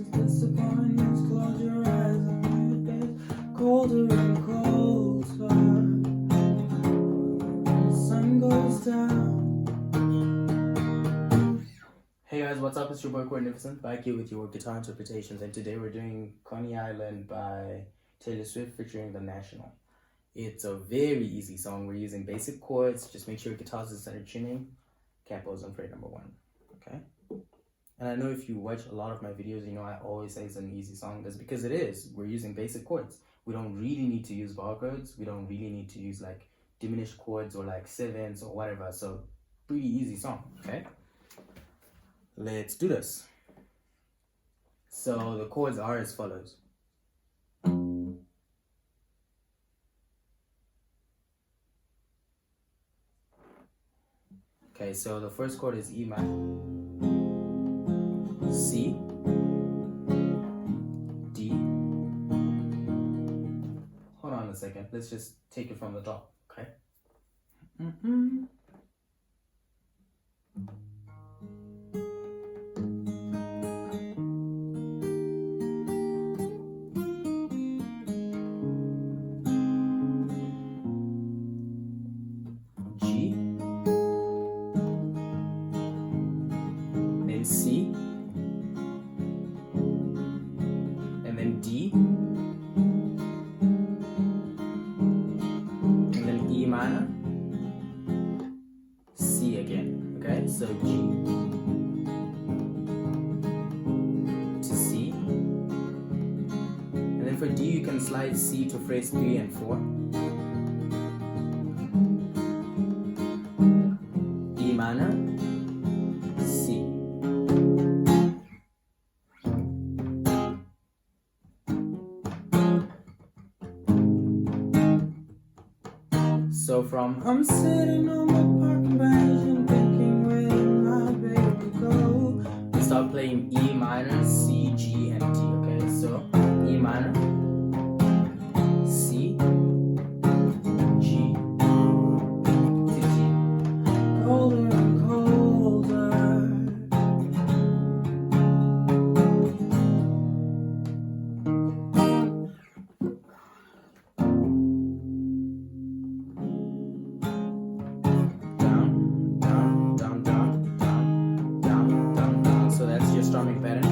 is disappointing. Close your eyes and it gets colder and colder. The sun goes down. Hey guys, what's up? It's your boy Magnificent, back here with your guitar interpretations, and today we're doing Coney Island by Taylor Swift featuring The National. It's a very easy song. We're using basic chords. Just make sure your guitar's in center tuning. Capos on fret number 1. Okay? And I know if you watch a lot of my videos, you know I always say it's an easy song. That's because it is. We're using basic chords. We don't really need to use bar chords. We don't really need to use like diminished chords or like sevenths or whatever. So pretty easy song. Okay? Let's do this. So the chords are as follows. Okay, so the first chord is E minor, C, D. Hold on a second. Let's just take it from the top, okay? G, then C, and then D, and then E minor, C again, okay? So G to C, and then for D you can slide C to phrase 3 and 4. E minor, C. So from I'm sitting on my parking bench and thinking where my baby go, we start playing E minor, C, G, and D. Okay, so E minor, C, G, to G. Colder and colder. So that's your strumming pattern.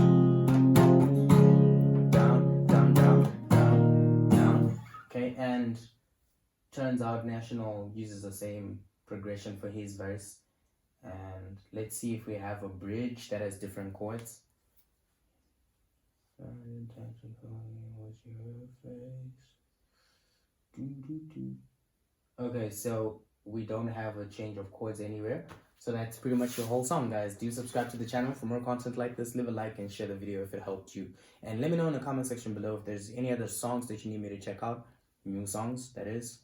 Down, down, down, down, down. Okay, and turns out National uses the same progression for his verse. And let's see if we have a bridge that has different chords. Okay, so we don't have a change of chords anywhere. So that's pretty much your whole song, guys. Do subscribe to the channel for more content like this. Leave a like and share the video if it helped you. And let me know in the comment section below if there's any other songs that you need me to check out. New songs, that is.